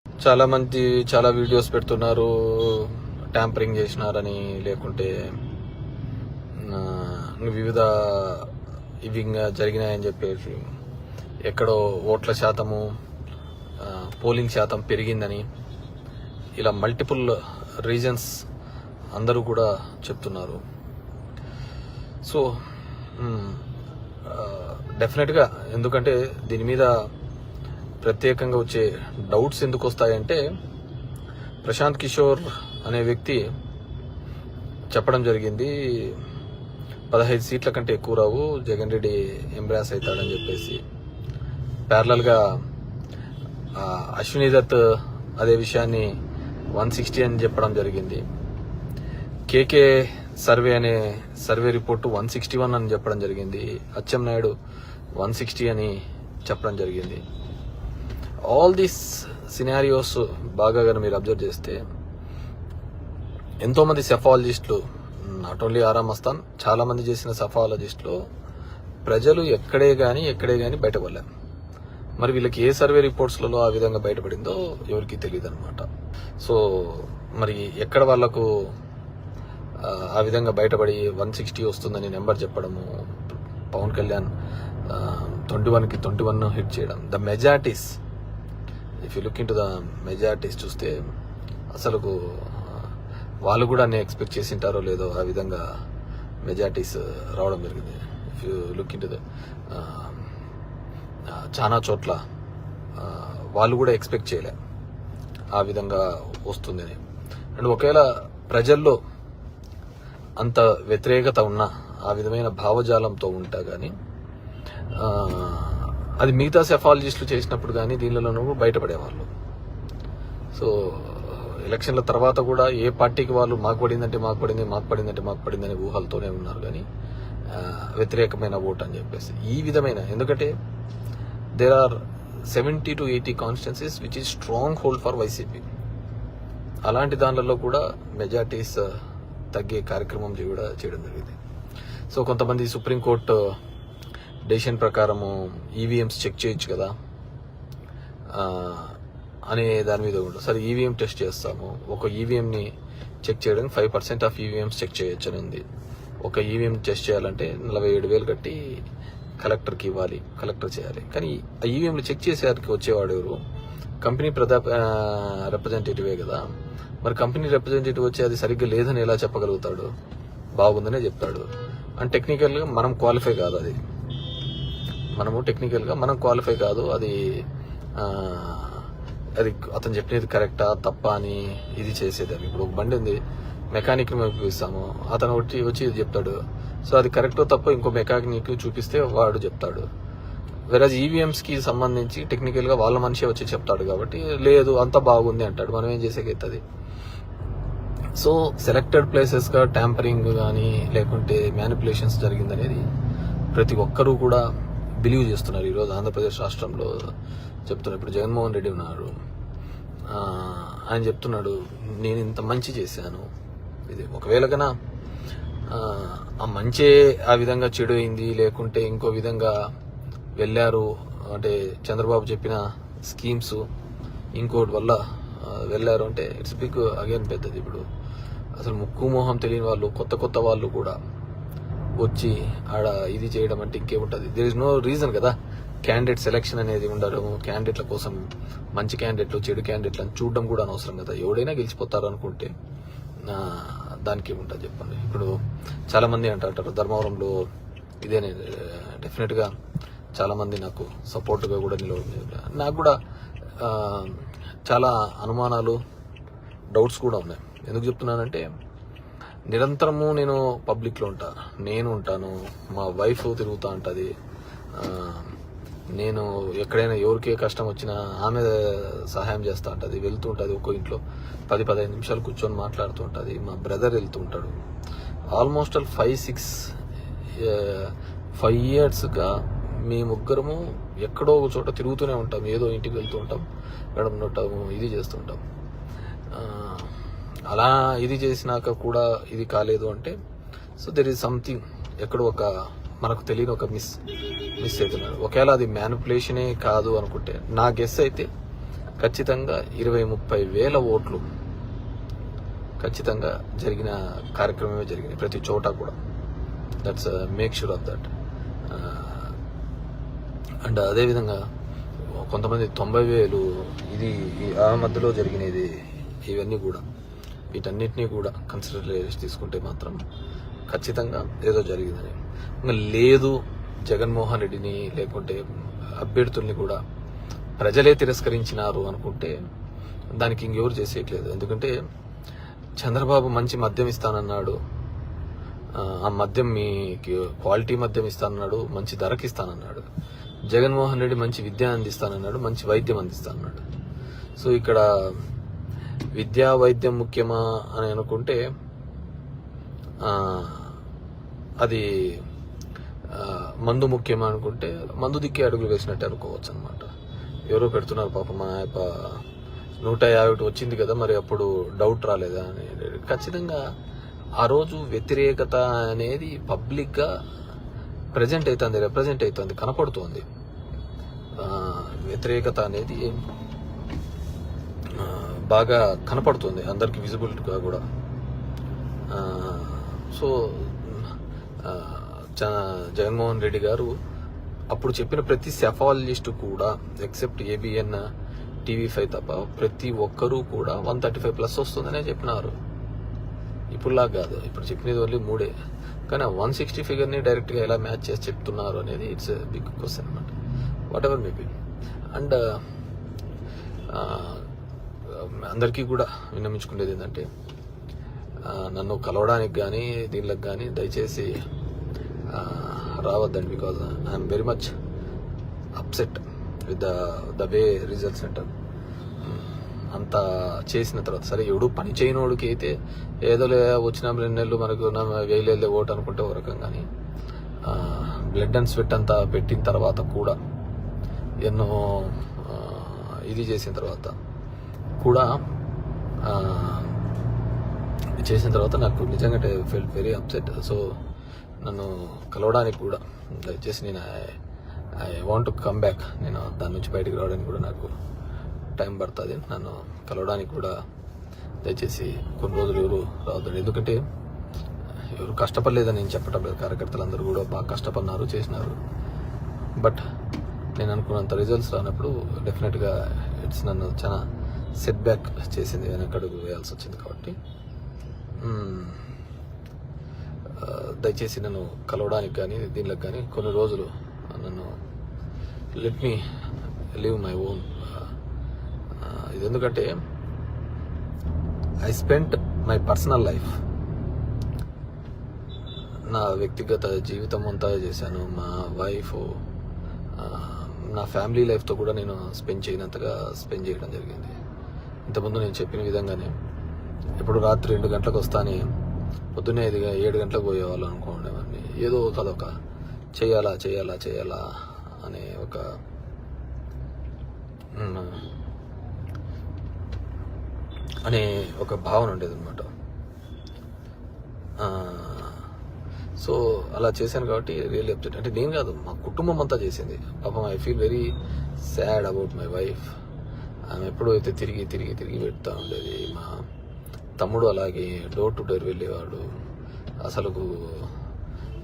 చాలా మంది చాలా వీడియోస్ పెడుతున్నారు, ట్యాంపరింగ్ చేసినారని, లేకుంటే వివిధ ఇవి జరిగినాయని చెప్పేసి, ఎక్కడో ఓట్ల శాతము, పోలింగ్ శాతం పెరిగిందని, ఇలా మల్టిపుల్ రీజన్స్ అందరూ కూడా చెప్తున్నారు. సో డెఫినెట్గా, ఎందుకంటే దీని మీద ప్రత్యేకంగా వచ్చే డౌట్స్ ఎందుకు వస్తాయంటే, ప్రశాంత్ కిషోర్ అనే వ్యక్తి చెప్పడం జరిగింది 15 సీట్ల కంటే ఎక్కువ రావు, జగన్ రెడ్డి ఎంబ్రాస్ అవుతాడని చెప్పేసి. ప్యారలల్గా అశ్విని దత్ అదే విషయాన్ని 160 అని చెప్పడం జరిగింది. కేకే సర్వే రిపోర్టు 161 అని చెప్పడం జరిగింది. అచ్చెన్నాయుడు 160 అని చెప్పడం జరిగింది. ఆల్ దీస్ సినారియోస్ బాగా కానీ మీరు అబ్జర్వ్ చేస్తే, ఎంతోమంది సెఫాలజిస్టులు, నాట్ ఓన్లీ ఆరా మస్తాన్, చాలా మంది చేసిన సెఫాలజిస్టులు ప్రజలు ఎక్కడే గాని బయటపడలే. మరి వీళ్ళకి ఏ సర్వే రిపోర్ట్స్లలో ఆ విధంగా బయటపడిందో ఎవరికి తెలియదు అనమాట. సో మరి ఎక్కడ వాళ్లకు ఆ విధంగా బయటపడి 160 వస్తుందని నెంబర్ చెప్పడము, పవన్ కళ్యాణ్ 21కి 21 హిట్ చేయడం, the majorities, if you look in to the majorities చూస్తే అసలు వాళ్ళు కూడా ఎక్స్పెక్ట్ చేసింటారో లేదో ఆ విధంగా మెజారిటీస్ రావడం జరిగింది. If you look in to the చాలా చోట్ల వాళ్ళు కూడా ఎక్స్పెక్ట్ చేయలే ఆ విధంగా వస్తుందని. అండ్ ఒకవేళ ప్రజల్లో అంత వ్యతిరేకత ఉన్నా, ఆ విధమైన భావజాలంతో ఉంటా కానీ అది మిగతా సెఫాలజిస్టులు చేసినప్పుడు కానీ దీనిలోనూ బయటపడేవాళ్ళు. సో ఎలక్షన్ల తర్వాత కూడా ఏ పార్టీకి వాళ్ళు మాకు పడిందని ఊహలతోనే ఉన్నారు కానీ వ్యతిరేకమైన ఓట్ అని చెప్పేసి. ఈ విధమైన, ఎందుకంటే there are 70 to 80 constituencies which is stronghold for YCP. అలాంటి దానిలలో కూడా మెజార్టీస్ తగ్గే కార్యక్రమం కూడా చేయడం జరిగింది. సో కొంతమంది సుప్రీంకోర్టు డెసిషన్ ప్రకారము ఈవీఎంస్ చెక్ చేయొచ్చు కదా అనే దాని మీద కూడా, సరే ఈవీఎం టెస్ట్ చేస్తాము, ఒక ఈవీఎంని చెక్ చేయడానికి 5% ఆఫ్ ఈవీఎంస్ చెక్ చేయొచ్చు అని ఉంది. ఒక ఈవీఎం టెస్ట్ చేయాలంటే 47,000 కట్టి కలెక్టర్కి ఇవ్వాలి, కలెక్టర్ చేయాలి. కానీ ఆ ఈవీఎంలు చెక్ చేసేవారికి వచ్చేవాడు ఎవరు? కంపెనీ రిప్రజెంటేటివే కదా. మరి కంపెనీ రిప్రజెంటేటివ్ వచ్చి అది సరిగ్గా లేదని ఎలా చెప్పగలుగుతాడు? బాగుందనే చెప్తాడు. అండ్ టెక్నికల్గా మనం క్వాలిఫై కాదు, మనం క్వాలిఫై కాదు. అది అతను చెప్పినది కరెక్టా తప్పా అని ఇది చేసేది. ఇప్పుడు ఒక బండి ఉంది, మెకానిక్ చూపిస్తాము, అతను వచ్చి ఇది చెప్తాడు. సో అది కరెక్టో తప్ప ఇంకో మెకానిక్ చూపిస్తే వాడు చెప్తాడు. వెరాజ్ ఈవీఎంస్ కి సంబంధించి టెక్నికల్ గా వాళ్ళ మనిషి వచ్చి చెప్తాడు కాబట్టి లేదు అంత బాగుంది అంటాడు. మనం ఏం చేసేకైతుంది? సో సెలెక్టెడ్ ప్లేసెస్ గా ట్యాంపరింగ్ కానీ లేకుంటే మ్యానిపులేషన్స్ జరిగిందనేది ప్రతి ఒక్కరూ కూడా బిలీవ్ చేస్తున్నారు. ఈరోజు ఆంధ్రప్రదేశ్ రాష్ట్రంలో చెప్తున్నారు. ఇప్పుడు జగన్మోహన్ రెడ్డి ఉన్నారు, ఆయన చెప్తున్నాడు నేను ఇంత మంచి చేశాను. ఇది ఒకవేళ కన్నా ఆ మంచే ఆ విధంగా చెడు అయింది, లేకుంటే ఇంకో విధంగా వెళ్ళారు అంటే చంద్రబాబు చెప్పిన స్కీమ్స్ ఇంకోటి వల్ల వెళ్ళారు అంటే ఇట్స్ బిగ్ అగైన్ పెద్దది. ఇప్పుడు అసలు ముక్కు మోహం తెలియని వాళ్ళు, కొత్త వాళ్ళు కూడా వచ్చి ఆడ ఇది చేయడం అంటే ఇంకేముంటుంది? దేర్ ఇస్ నో రీజన్ కదా. క్యాండిడేట్ సెలెక్షన్ అనేది ఉండడం, క్యాండిడేట్ల కోసం మంచి క్యాండిడేట్లు చెడు క్యాండిడేట్లు అని చూడడం కూడా అనవసరం కదా. ఎవడైనా గెలిచిపోతారు అనుకుంటే దానికి ఏముంటుంది చెప్పండి. ఇప్పుడు చాలా మంది అంటారు ధర్మవరంలో ఇదేనే, డెఫినెట్ గా చాలా మంది నాకు సపోర్ట్ గా కూడా నిలబడి, నాకు కూడా చాలా అనుమానాలు, డౌట్స్ కూడా ఉన్నాయి. ఎందుకు చెప్తున్నానంటే నిరంతరము నేను పబ్లిక్ లో నేను ఉంటాను, మా వైఫ్ తిరుగుతూ ఉంటుంది, నేను ఎక్కడైనా ఎవరికే కష్టం వచ్చినా ఆమె సహాయం చేస్తూ ఉంటుంది, వెళ్తూ ఉంటుంది. ఒక్కో ఇంట్లో 10-15 నిమిషాలు కూర్చొని మాట్లాడుతూ ఉంటుంది. మా బ్రదర్ వెళ్తూ ఉంటాడు. ఆల్మోస్ట్ 5 yearsగా మీ ముగ్గురము ఎక్కడో ఒక చోట తిరుగుతూనే ఉంటాం, ఏదో ఇంటికి వెళ్తూ ఉంటాం, ఉంటాము, ఇది చేస్తుంటాం. అలా ఇది చేసినాక కూడా ఇది కాలేదు అంటే సో దెర్ ఈజ్ సంథింగ్, ఎక్కడో ఒక మనకు తెలియని ఒక మిస్ అవుతున్నారు. ఒకవేళ అది మ్యానిపులేషనే కాదు అనుకుంటే, నా గెస్ అయితే ఖచ్చితంగా 20-30 వేల ఓట్లు ఖచ్చితంగా జరిగిన కార్యక్రమమే జరిగింది ప్రతి చోట కూడా. That's make sure of that. And అదేవిధంగా కొంతమంది 90,000 ఇది ఆ మధ్యలో జరిగినది, ఇవన్నీ కూడా వీటన్నిటినీ కూడా కన్సిడర్ తీసుకుంటే మాత్రం ఖచ్చితంగా ఏదో జరిగిందని. ఇంకా లేదు జగన్మోహన్ రెడ్డిని లేకుంటే అభ్యర్థుల్ని కూడా ప్రజలే తిరస్కరించినారు అనుకుంటే దానికి ఇంకెవరు చేసేయట్లేదు. ఎందుకంటే చంద్రబాబు మంచి మద్యం ఇస్తానన్నాడు, ఆ మద్యం మీకు క్వాలిటీ మద్యం ఇస్తానన్నాడు, మంచి ధరకి ఇస్తానన్నాడు. జగన్మోహన్ రెడ్డి మంచి విద్య అందిస్తానన్నాడు, మంచి వైద్యం అందిస్తానన్నాడు. సో ఇక్కడ విద్యా వైద్యం ముఖ్యమా అని అనుకుంటే అది మందు ముఖ్యమా అనుకుంటే మందు దిక్కే అడుగులు వేసినట్టే అనుకోవచ్చు అనమాట. ఎవరో పెడుతున్నారు పాపం, మా 150 వచ్చింది కదా, మరి అప్పుడు డౌట్ రాలేదా అని. ఖచ్చితంగా ఆ రోజు వ్యతిరేకత అనేది పబ్లిక్గా రిప్రజెంట్ అవుతుంది, కనపడుతోంది. వ్యతిరేకత అనేది బాగా కనపడుతుంది అందరికి, విజిబిలిటీగా కూడా. సో జగన్మోహన్ రెడ్డి గారు అప్పుడు చెప్పిన ప్రతి సెఫాలజిస్ట్ కూడా ఎక్సెప్ట్ ABN TV5 తప్ప ప్రతి ఒక్కరూ కూడా 135+ వస్తుందనే చెప్పినారు. ఇప్పుడులా కాదు, ఇప్పుడు చెప్పినది ఓన్లీ 3, కానీ 160 ఫిగర్ని డైరెక్ట్గా ఎలా మ్యాచ్ చేసి చెప్తున్నారు అనేది ఇట్స్ బిగ్ క్వశ్చన్ అనమాట. What ever maybe. అండ్ అందరికీ కూడా విన్నమించుకునేది ఏంటంటే నన్ను కలవడానికి కానీ దీనికి కానీ దయచేసి రావద్దండి. Because I'm very much upset with the way results అంటారు. అంతా చేసిన తర్వాత సరే, ఎవడు పని చేయనోడికి అయితే ఏదో వచ్చిన 2 నెలలు మనకు 1000 ఓటు అనుకుంటే ఒక రకం, కానీ బ్లడ్ అండ్ స్వెట్ అంతా పెట్టిన తర్వాత కూడా ఎన్నో ఇది చేసిన తర్వాత కూడా చేసిన తర్వాత నాకు నిజంగా ఫెల్ట్ వెరీ అప్సెట్. సో నన్ను కలవడానికి కూడా దయచేసి నేను I want to come back, నేను దాని నుంచి బయటకు రావడానికి కూడా నాకు టైం పడుతుంది. నన్ను కలవడానికి కూడా దయచేసి కొన్ని రోజులు ఎవరు రావద్దండి. ఎందుకంటే ఎవరు కష్టపడలేదని నేను చెప్పటం లేదు, కార్యకర్తలు అందరూ కూడా బాగా కష్టపడినారు, చేసినారు. బట్ నేను అనుకున్నంత రిజల్ట్స్ రానప్పుడు డెఫినెట్గా ఇట్స్ నన్ను చాలా సెట్ బ్యాక్ చేసింది, వెనకడుగు వేయాల్సి వచ్చింది. కాబట్టి దయచేసి నన్ను కలవడానికి కానీ దీనికి కానీ కొన్ని రోజులు నన్ను let me live my own. ఇది ఎందుకంటే I spent my personal life, నా వ్యక్తిగత జీవితం అంతా చేశాను. మా వైఫ్, నా ఫ్యామిలీ లైఫ్తో కూడా నేను స్పెండ్ చేయడం జరిగింది. ఇంతకుముందు నేను చెప్పిన విధంగానే ఇప్పుడు రాత్రి 2 గంటలకు వస్తానే పొద్దున్నే 7 గంటలకు పోయేవాళ్ళు అనుకోండి. ఏదో అదొక చేయాలా అనే ఒక భావన ఉండేది అనమాట. సో అలా చేశాను కాబట్టి రియల్లీ అప్సెట్. అంటే నేను కాదు, మా కుటుంబం అంతా చేసింది. పాపం I feel very sad about my wife. ఆమె ఎప్పుడూ అయితే తిరిగి పెడతా ఉండేది. మా తమ్ముడు అలాగే డోర్ టు డోర్ వెళ్ళేవాడు. అసలు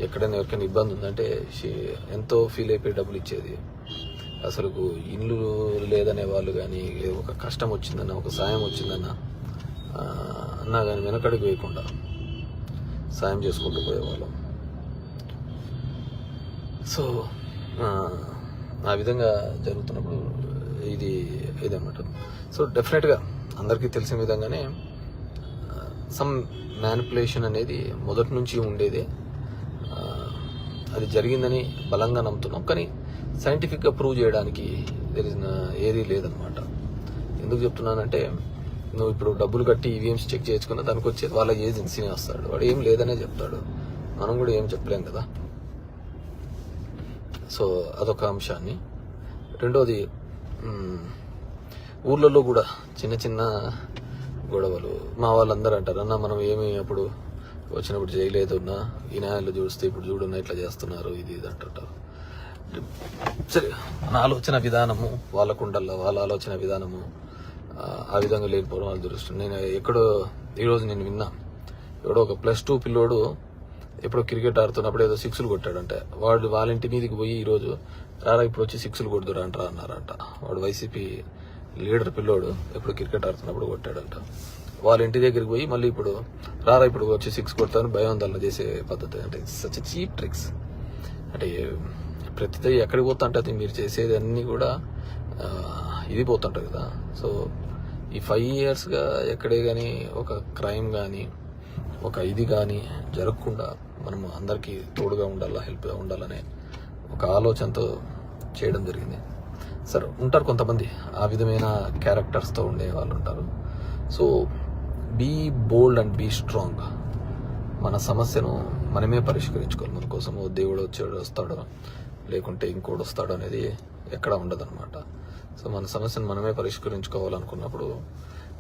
ఎక్కడైనా ఎవరికైనా ఇబ్బంది ఉందంటే ఎంతో ఫీల్ అయిపోయి డబ్బులు ఇచ్చేది. అసలు ఇల్లు లేదనే వాళ్ళు కానీ, ఒక కష్టం వచ్చిందన్న, ఒక సాయం వచ్చిందన్న అన్నా కానీ వెనకడుగు వేయకుండా సాయం చేసుకుంటూ పోయేవాళ్ళం. సో ఆ విధంగా జరుగుతున్నప్పుడు ఇదన్నమాట. సో డెఫినెట్గా అందరికీ తెలిసిన విధంగానే సమ్ మ్యానిపులేషన్ అనేది మొదటి నుంచి ఉండేదే. అది జరిగిందని బలంగా నమ్ముతున్నాం, కానీ సైంటిఫిక్గా ప్రూవ్ చేయడానికి ఏదీ లేదనమాట. ఎందుకు చెప్తున్నానంటే, నువ్వు ఇప్పుడు డబ్బులు కట్టి ఈవీఎంస్ చెక్ చేసుకున్న దానికి వచ్చేది వాళ్ళ ఏజెన్సీనే వస్తాడు. వాడు ఏం లేదనే చెప్తాడు, మనం కూడా ఏం చెప్పలేం కదా. సో అదొక అంశాన్ని. రెండోది, ఊర్లలో కూడా చిన్న గొడవలు. మా వాళ్ళందరూ అంటారు, అన్న మనం ఏమి అప్పుడు వచ్చినప్పుడు చేయలేదున్నా, ఈ న్యాయాలు చూస్తే ఇప్పుడు చూడున్నా ఇట్లా చేస్తున్నారు, ఇది అంటుంటారు. సరే, మన ఆలోచన విధానము వాళ్ళకుండల్లా, వాళ్ళ ఆలోచన విధానము ఆ విధంగా లేకపోవడం వాళ్ళ దురదృష్టం. నేను ఈరోజు నేను విన్నా, ఎవడో ఒక +2 పిల్లోడు ఎప్పుడో క్రికెట్ ఆడుతున్నప్పుడు ఏదో 6లు కొట్టాడంటే, వాళ్ళ ఇంటి మీదకి పోయి ఈరోజు రారా ఇప్పుడు వచ్చి 6లు కొడుతురా అన్నారంట. వాడు వైసీపీ లీడర్ పిల్లోడు ఎప్పుడు క్రికెట్ ఆడుతున్నప్పుడు కొట్టాడంట. వాళ్ళ ఇంటి దగ్గరికి పోయి మళ్ళీ ఇప్పుడు రారా ఇప్పుడు వచ్చి 6 కొడతాను భయోందోళన చేసే పద్ధతి. అంటే సచ్ చీప్ ట్రిక్స్. అంటే ప్రతిదీ ఎక్కడికి పోతా అంటే అది మీరు చేసేది అన్నీ కూడా ఇది పోతుంటారు కదా. సో ఈ 5 yearsగా ఎక్కడే కానీ ఒక క్రైమ్ కానీ ఒక ఇది కానీ జరగకుండా మనం అందరికీ తోడుగా ఉండాలా, హెల్ప్గా ఉండాలనే ఒక ఆలోచనతో చేయడం జరిగింది. సరే ఉంటారు కొంతమంది ఆ విధమైన క్యారెక్టర్స్తో ఉండే వాళ్ళు ఉంటారు. So be bold and be strong. మన సమస్యను మనమే పరిష్కరించుకోవాలి. మన కోసము దేవుడు వస్తాడో లేకుంటే ఇంకోటి వస్తాడో అనేది ఎక్కడ ఉండదన్నమాట. సో మన సమస్యను మనమే పరిష్కరించుకోవాలనుకున్నప్పుడు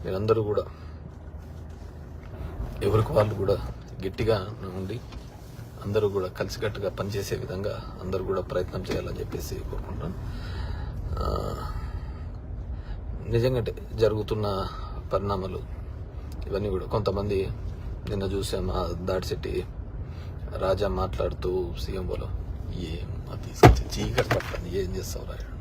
మీరందరూ కూడా ఎవరికి వాళ్ళు కూడా గట్టిగా ఉండి అందరూ కూడా కలిసికట్టుగా పనిచేసే విధంగా అందరూ కూడా ప్రయత్నం చేయాలని చెప్పేసి కోరుకుంటాను. నిజంగా జరుగుతున్న పరిణామాలు ఇవన్నీ కూడా కొంతమంది నిన్న చూసాం, దాడిశెట్టి రాజా మాట్లాడుతూ సీఎంఓలో ఏం తీసుకొచ్చి చీకటి పట్టాను ఏం చేస్తావు రాయడం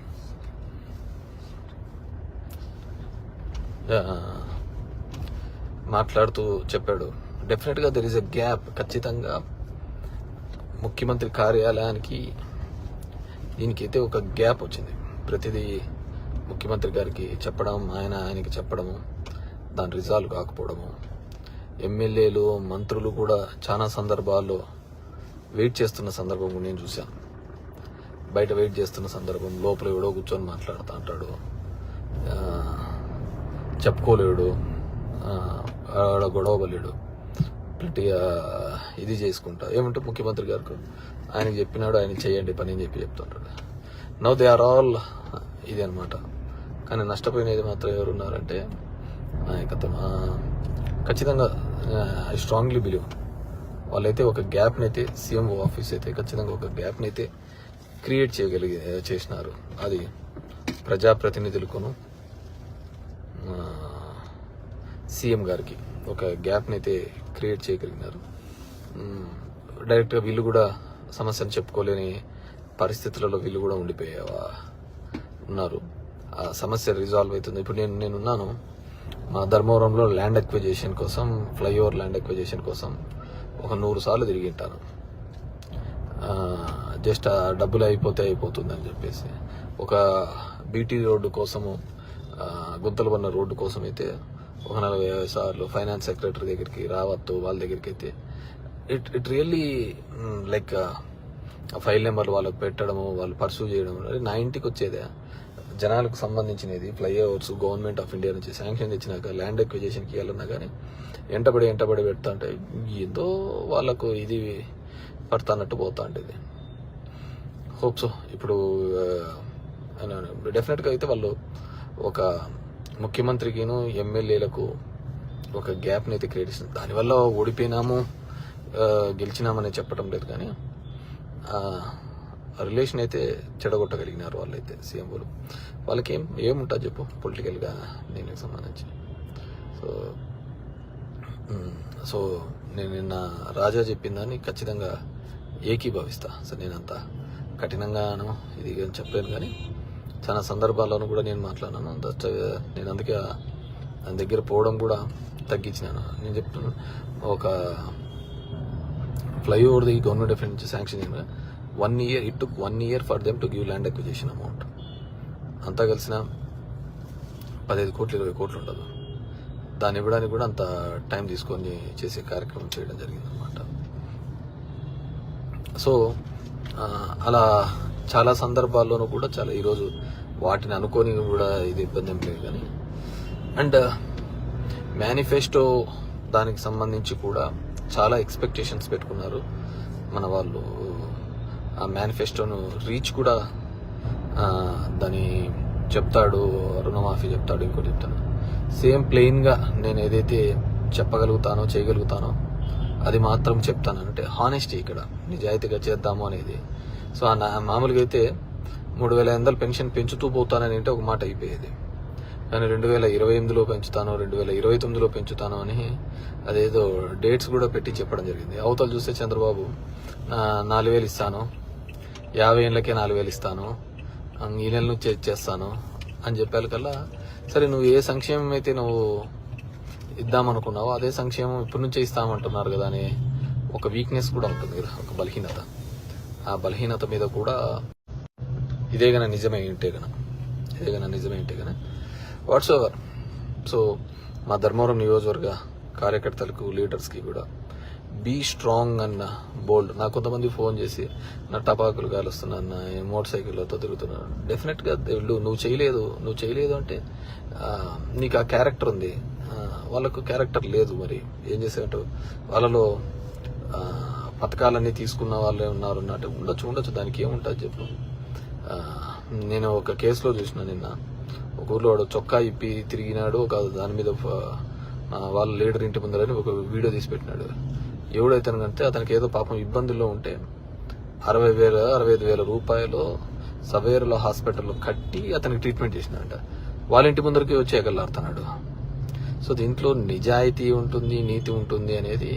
మాట్లాడుతూ చెప్పాడు. డెఫినెట్గా దెర్ ఈస్ ఎ గ్యాప్. ఖచ్చితంగా ముఖ్యమంత్రి కార్యాలయానికి దీనికైతే ఒక గ్యాప్ వచ్చింది. ప్రతిదీ ముఖ్యమంత్రి గారికి చెప్పడం, ఆయనకి చెప్పడము, దాని రిజాల్వ్ కాకపోవడము. ఎమ్మెల్యేలు మంత్రులు కూడా చాలా సందర్భాల్లో వెయిట్ చేస్తున్న సందర్భం నేను చూశాను. బయట వెయిట్ చేస్తున్న సందర్భం లోపల ఎవడో కూర్చొని మాట్లాడుతూ అంటాడు, చెప్పుకోలేడు, ఆడ గొడవలేడు, గట్టిగా ఇది చేసుకుంటా ఏమంటే ముఖ్యమంత్రి గారికి ఆయనకి చెప్పినాడు, ఆయన చేయండి పని అని చెప్తుంటాడు. నవ్ దే ఆర్ ఆల్ ఇది అనమాట. కానీ నష్టపోయినది మాత్రం ఎవరున్నారంటే నాయకత్వం. ఖచ్చితంగా ఐ స్ట్రాంగ్లీ బిలీవ్ వాళ్ళైతే ఒక గ్యాప్ని అయితే సీఎంఓ ఆఫీస్ అయితే ఖచ్చితంగా ఒక గ్యాప్ని అయితే క్రియేట్ చేసినారు. అది ప్రజాప్రతినిధులకును సీఎం గారికి ఒక గ్యాప్ని అయితే క్రియేట్ చేయగలిగినారు. డైరెక్ట్గా వీళ్ళు కూడా సమస్యను చెప్పుకోలేని పరిస్థితులలో వీళ్ళు కూడా ఉన్నారు. ఆ సమస్య రిజాల్వ్ అవుతుంది. ఇప్పుడు నేనున్నాను మా ధర్మవరంలో ల్యాండ్ ఎక్విజిషన్ కోసం, ఫ్లైఓవర్ ల్యాండ్ ఎక్విజిషన్ కోసం ఒక 100 సార్లు తిరిగి ఉంటాను. జస్ట్ ఆ డబ్బులు అయిపోతుంది అని చెప్పేసి. ఒక బీటీ రోడ్డు కోసము, గుంతలు పడిన రోడ్డు కోసం అయితే ఒక 40 సార్లు ఫైనాన్స్ సెక్రటరీ దగ్గరికి, రావత్తు వాళ్ళ దగ్గరికి అయితే ఇట్ రియల్లీ లైక్ ఆ ఫైల్ నెంబర్లు వాళ్ళకి పెట్టడము, వాళ్ళు పర్సూ చేయడం. నా ఇంటికి వచ్చేదే జనాలకు సంబంధించినది ఫ్లైఓవర్స్ గవర్నమెంట్ ఆఫ్ ఇండియా నుంచి శాంక్షన్ తెచ్చినాక ల్యాండ్ ఎక్విజిషన్కి వెళ్ళినా కానీ ఎంటబడి పెడతా అంటే ఏదో వాళ్ళకు ఇది పడతానట్టు పోతా ఉంటుంది. హోప్స్ ఇప్పుడు డెఫినెట్గా అయితే వాళ్ళు ఒక ముఖ్యమంత్రికిను ఎమ్మెల్యేలకు ఒక గ్యాప్ని అయితే క్రియేట్ చేస్తుంది. దానివల్ల ఓడిపోయినాము గెలిచినామని చెప్పడం లేదు, కానీ రిలేషన్ అయితే చెడగొట్టగలిగినారు వాళ్ళైతే సీఎంలు. వాళ్ళకి ఏముంటుంది చెప్పు పొలిటికల్గా దీనికి సంబంధించి. సో నేను నిన్న రాజా చెప్పిందని ఖచ్చితంగా ఏకీభవిస్తా. సో నేనంత కఠినంగాను ఇది చెప్పలేను, కానీ చాలా సందర్భాల్లోనూ కూడా నేను మాట్లాడినాను. నేను అందుకే దాని దగ్గర పోవడం కూడా తగ్గించినాను. నేను చెప్తున్నాను, ఒక ఫ్లైఓవర్ది గవర్నమెంట్ ఆఫ్ ఇండియా శాంక్షన్ అయిన 1 year, it took 1 year for them to give land acquisition amount. అంతా కలిసిన 15 కోట్లు 20 కోట్లు ఉండదు. దాన్ని ఇవ్వడానికి కూడా అంత టైం తీసుకొని చేసే కార్యక్రమం చేయడం జరిగింది అనమాట. సో అలా చాలా సందర్భాల్లోనూ కూడా చాలా ఈరోజు వాటిని అనుకొని కూడా ఇది ఇబ్బంది ఏం లేదు, కానీ అండ్ మేనిఫెస్టో దానికి సంబంధించి కూడా చాలా ఎక్స్పెక్టేషన్స్ పెట్టుకున్నారు మన వాళ్ళు. ఆ మేనిఫెస్టోను రీచ్ కూడా దాని చెప్తాడు, రుణమాఫీ చెప్తాడు, ఇంకోటి చెప్తాడు. సేమ్ ప్లెయిన్గా నేను ఏదైతే చెప్పగలుగుతానో చేయగలుగుతానో అది మాత్రం చెప్తాను. అంటే హానెస్టీ ఇక్కడ నిజాయితీగా చేద్దాము అనేది. సో మామూలుగా అయితే 3,500 పెన్షన్ పెంచుతూ పోతానని అంటే ఒక మాట అయిపోయేది. కానీ 2028లో పెంచుతాను, 2029లో పెంచుతాను అని అదేదో డేట్స్ కూడా పెట్టి చెప్పడం జరిగింది. అవతల చూస్తే చంద్రబాబు 4,000 ఇస్తాను, 50 ఏళ్ళకే 4,000 ఇస్తాను, ఈ నెల నుంచి ఇచ్చేస్తాను అని చెప్పాలి కల్లా, సరే నువ్వు ఏ సంక్షేమం అయితే నువ్వు ఇద్దామనుకున్నావో అదే సంక్షేమం ఇప్పటి నుంచే ఇస్తామంటున్నారు కదా అని ఒక వీక్నెస్ కూడా ఉంటుంది కదా, ఒక బలహీనత. ఆ బలహీనత మీద కూడా ఇదే గన నిజమే ఉంటే గన వాట్స్ ఎవర్. సో మా ధర్మవరం నియోజకవర్గ కార్యకర్తలకు, లీడర్స్కి కూడా బీ స్ట్రాంగ్ అన్న బోల్డ్. నాకు కొంతమంది ఫోన్ చేసి నా టపాకులు కాలుస్తున్నా, మోటార్ సైకిళ్ళతో తిరుగుతున్నాను. డెఫినెట్గా నువ్వు చేయలేదు అంటే నీకు ఆ క్యారెక్టర్ ఉంది, వాళ్ళకు క్యారెక్టర్ లేదు. మరి ఏం చేసేటట్టు వాళ్ళలో పథకాలన్నీ తీసుకున్న వాళ్ళే ఉన్నారు అంటే ఉండొచ్చు, దానికి ఏముంటుంది చెప్పు. నేను ఒక కేసులో చూసిన నిన్న, ఒక ఊర్లో వాడు చొక్కా ఇప్పి తిరిగినాడు, ఒక దాని మీద వాళ్ళ లీడర్ ఇంటి ముందరని ఒక వీడియో తీసి పెట్టినాడు. ఎవడైతే కంటే అతనికి ఏదో పాపం ఇబ్బందుల్లో ఉంటే 65,000 రూపాయలు సవేర్లో హాస్పిటల్లో కట్టి అతనికి ట్రీట్మెంట్ చేసినాడంట. వాళ్ళ ఇంటి ముందరికి వచ్చి ఎగలాడుతున్నాడు. సో దీంట్లో నిజాయితీ ఉంటుంది, నీతి ఉంటుంది అనేది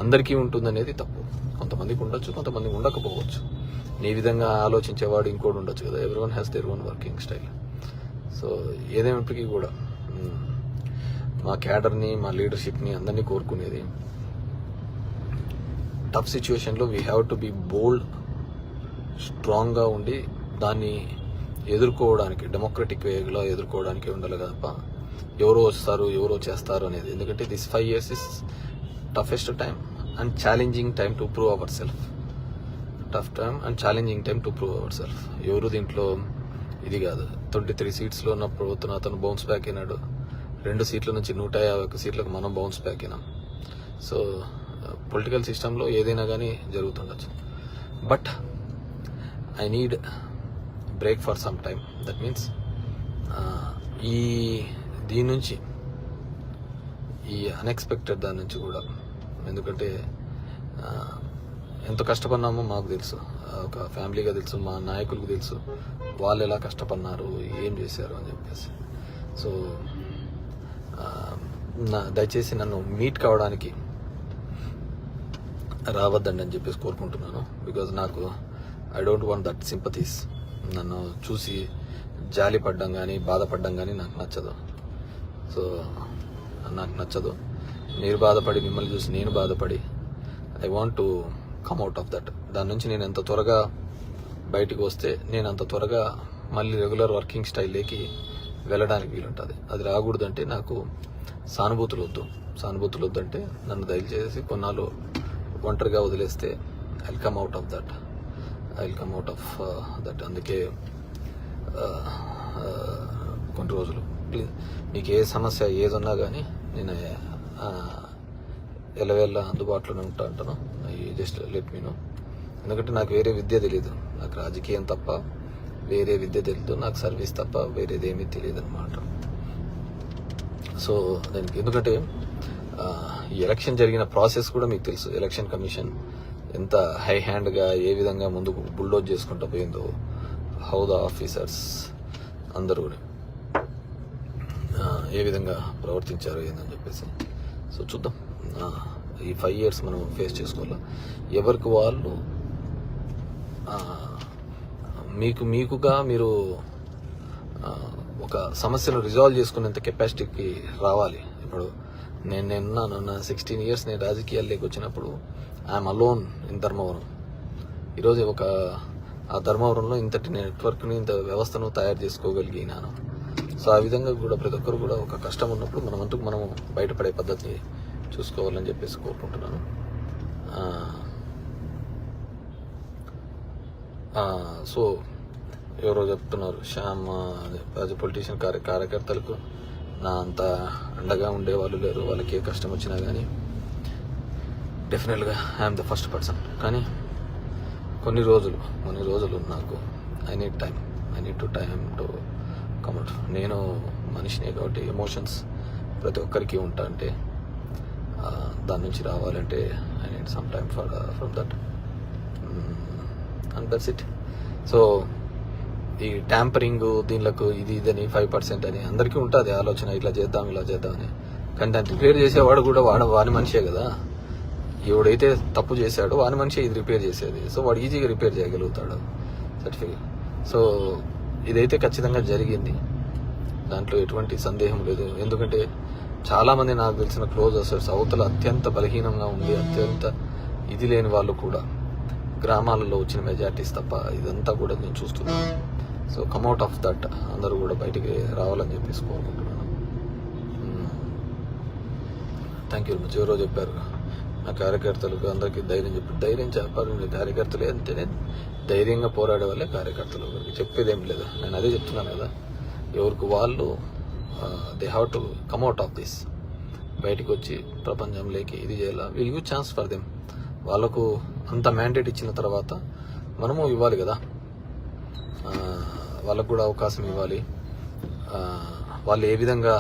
అందరికీ ఉంటుంది అనేది తప్పు. కొంతమందికి ఉండొచ్చు, కొంతమందికి ఉండకపోవచ్చు. నీ విధంగా ఆలోచించేవాడు ఇంకోటి ఉండొచ్చు కదా. Everyone has their own working style. So ఏదేమైనప్పటికీ కూడా మా క్యాడర్ని, మా లీడర్షిప్ని అందరినీ కోరుకునేది, టఫ్ సిచ్యువేషన్లో we have to be bold, స్ట్రాంగ్గా ఉండి దాన్ని ఎదుర్కోవడానికి, డెమోక్రటిక్ వేలో ఎదుర్కోవడానికి ఉండాలి తప్ప ఎవరో వస్తారు, ఎవరో చేస్తారు అనేది. ఎందుకంటే this 5 years is toughest time and challenging time to prove our self. Tough time and challenging time to prove our self. ఎవరు దీంట్లో ఇది కాదు. 23 సీట్స్లో ఉన్నప్పుడు అతను బౌన్స్ బ్యాక్ అయినాడు. 2 సీట్ల నుంచి 151 సీట్లకు మనం బౌన్స్ బ్యాక్ అయినాం. సో పొలిటికల్ సిస్టంలో ఏదైనా కానీ జరుగుతుండొచ్చు. But I need break for some time. That means దీని నుంచి, ఈ అన్ఎక్స్పెక్టెడ్ దాని నుంచి కూడా, ఎందుకంటే ఎంత కష్టపడినామో మాకు తెలుసు, ఒక ఫ్యామిలీగా తెలుసు, మా నాయకులకు తెలుసు వాళ్ళు ఎలా కష్టపడినారు, ఏం చేశారు అని చెప్పేసి. సో దయచేసి నన్ను మీట్ కావడానికి రావద్దండి అని చెప్పేసి కోరుకుంటున్నాను. Because I don't want that sympathies. నన్ను చూసి జాలి పడ్డం కానీ, బాధపడ్డం కానీ నాకు నచ్చదు. సో నాకు నచ్చదు. మీరు బాధపడి, మిమ్మల్ని చూసి నేను బాధపడి, I want to come out of that. దాని నుంచి నేను ఎంత త్వరగా బయటకు వస్తే నేను అంత త్వరగా మళ్ళీ రెగ్యులర్ వర్కింగ్ స్టైల్లోకి వెళ్ళడానికి వీలుంటుంది. అది రాకూడదంటే నాకు సానుభూతులు వద్దంటే నన్ను దయచేసి కొన్నాళ్ళు ఒంటరిగా వదిలేస్తే I will come out of that. అందుకే కొన్ని రోజులు ప్లీజ్, మీకు ఏ సమస్య ఏదున్నా కానీ నేను ఎలవేళ్ళ అందుబాటులోనే అంటాను. Just let me know. ఎందుకంటే నాకు వేరే విద్య తెలీదు. నాకు రాజకీయం తప్ప వేరే విద్య తెలీదు. నాకు సర్వీస్ తప్ప వేరేదేమీ తెలియదు అనమాట. సో దానికి ఎందుకంటే ఈ ఎలక్షన్ జరిగిన ప్రాసెస్ కూడా మీకు తెలుసు. ఎలక్షన్ కమిషన్ ఎంత హై హ్యాండ్గా ఏ విధంగా ముందుకు బుల్డోజ్ చేసుకుంటూ పోయిందో, హౌ ద ఆఫీసర్స్ అందరూ ఏ విధంగా ప్రవర్తించారు ఏందని చెప్పేసి. సో చూద్దాం. ఈ 5 years మనం ఫేస్ చేసుకోవాలి. ఎవరికి వాళ్ళు మీకుగా మీరు ఒక సమస్యను రిజాల్వ్ చేసుకునేంత కెపాసిటీకి రావాలి. ఇప్పుడు నేనున్నాను, నా 16 years నేను రాజకీయాల్లోకి వచ్చినప్పుడు ఐఎమ్ అలోన్ ఇన్ ధర్మవరం. ఈరోజు ఆ ధర్మవరంలో ఇంతటి నెట్వర్క్ని, ఇంత వ్యవస్థను తయారు చేసుకోగలిగినాను. సో ఆ విధంగా కూడా ప్రతి ఒక్కరు కూడా ఒక కష్టం ఉన్నప్పుడు మనం బయటపడే పద్ధతిని చూసుకోవాలని చెప్పేసి కోరుకుంటున్నాను. సో ఎవరో చెప్తున్నారు, శ్యామ్ యాజ్ ఎ పొలిటీషియన్ కార్యకర్తలకు నా అంత అండగా ఉండేవాళ్ళు లేరు, వాళ్ళకి ఏ కష్టం వచ్చినా కానీ డెఫినెట్గా ఐఎమ్ ద ఫస్ట్ పర్సన్. కానీ కొన్ని రోజులు నాకు I need to time to come out. నేను మనిషినే కాబట్టి ఎమోషన్స్ ప్రతి ఒక్కరికి ఉంటా. అంటే దాని నుంచి రావాలంటే I need some time from that, and that's it. So ఈ ట్యాంపరింగ్ దీనిలకు ఇది ఇదని 5% అని అందరికీ ఉంటుంది ఆలోచన, ఇట్లా చేద్దాం అని. కానీ దాన్ని రిపేర్ చేసేవాడు కూడా వాని మనిషే కదా. ఎవడైతే తప్పు చేశాడో వాని మనిషి ఇది రిపేర్ చేసేది. సో వాడు ఈజీగా రిపేర్ చేయగలుగుతాడు సర్టిఫికేట్. సో ఇదైతే ఖచ్చితంగా జరిగింది, దాంట్లో ఎటువంటి సందేహం లేదు. ఎందుకంటే చాలా మంది నాకు తెలిసిన క్లోజ్ అసోసియేట్స్ అవతల అత్యంత బలహీనంగా ఉండి అత్యంత ఇది లేని వాళ్ళు కూడా గ్రామాలలో వచ్చిన మెజార్టీస్ తప్ప ఇదంతా కూడా నేను చూస్తున్నాను. సో కమ్అట్ ఆఫ్ దట్ అందరూ కూడా బయటికి రావాలని చెప్పేసి కోరుకుంటున్నాను. Thank you. ఎవరో చెప్పారు నా కార్యకర్తలకు అందరికీ ధైర్యం చెప్పాలి. కార్యకర్తలు అంటేనే ధైర్యంగా పోరాడే వాళ్ళే కార్యకర్తలు, చెప్పేదేం లేదు. నేను అదే చెప్తున్నాను కదా, ఎవరికి వాళ్ళు they have to come out of this, బయటకు వచ్చి ప్రపంచంలోకి ఇది చేయాలి. Will give chance for them. వాళ్ళకు అంత మ్యాండేట్ ఇచ్చిన తర్వాత మనము ఇవ్వాలి కదా, వాళ్ళకు కూడా అవకాశం ఇవ్వాలి. వాళ్ళు ఏ విధంగా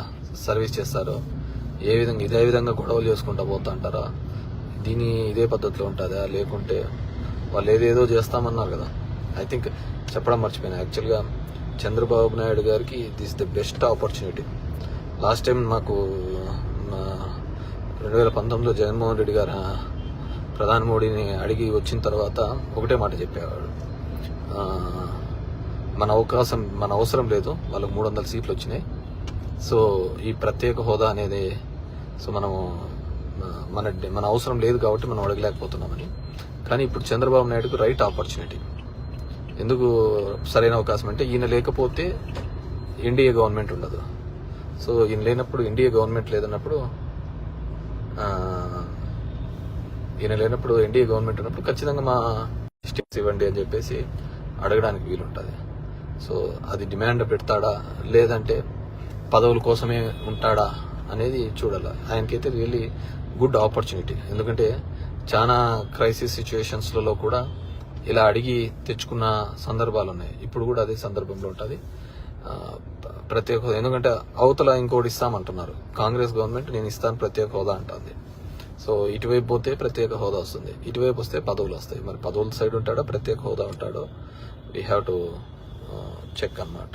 సర్వీస్ చేస్తారో, ఇదే విధంగా గొడవలు చేసుకుంటూ పోతా అంటారా, ఇదే పద్ధతిలో ఉంటుందా, లేకుంటే వాళ్ళు ఏదేదో చేస్తామన్నారు కదా. ఐ థింక్ చెప్పడం మర్చిపోయాను. యాక్చువల్గా చంద్రబాబు నాయుడు గారికి this the best opportunity. Last time మాకు 2019లో జగన్మోహన్ రెడ్డి గారు ప్రధాని మోడీని అడిగి వచ్చిన తర్వాత ఒకటే మాట చెప్పేవాడు, మన అవసరం లేదు, వాళ్ళకు 300 సీట్లు వచ్చినాయి. సో ఈ ప్రత్యేక హోదా అనేది సో మన అవసరం లేదు కాబట్టి మనం అడగలేకపోతున్నామని. కానీ ఇప్పుడు చంద్రబాబు నాయుడుకు రైట్ ఆపర్చునిటీ. ఎందుకు సరైన అవకాశం అంటే ఈయన లేకపోతే ఎన్డీఏ గవర్నమెంట్ ఉండదు. సో ఈయన లేనప్పుడు ఎన్డీఏ గవర్నమెంట్ లేదన్నప్పుడు ఎన్డీఏ గవర్నమెంట్ ఉన్నప్పుడు ఖచ్చితంగా మా స్టేట్స్ ఇవ్వండి అని చెప్పేసి అడగడానికి వీలుంటుంది. సో అది డిమాండ్ పెడతాడా లేదంటే పదవుల కోసమే ఉంటాడా అనేది చూడాలి. ఆయనకైతే రియల్లీ గుడ్ ఆపర్చునిటీ. ఎందుకంటే చాలా క్రైసిస్ సిచ్యువేషన్స్లలో కూడా ఇలా అడిగి తెచ్చుకున్న సందర్భాలు ఉన్నాయి. ఇప్పుడు కూడా అదే సందర్భంలో ఉంటుంది ప్రత్యేక హోదా. ఎందుకంటే అవతల ఇంకోటి ఇస్తామంటున్నారు కాంగ్రెస్ గవర్నమెంట్, నేను ఇస్తాను ప్రత్యేక హోదా అంటుంది. సో ఇటువైపు పోతే ప్రత్యేక హోదా వస్తుంది, ఇటువైపు వస్తే పదవులు వస్తాయి. మరి పదవుల సైడ్ ఉంటాడో ప్రత్యేక హోదా ఉంటాడో వీ హ్యావ్ టు చెక్ అన్నమాట.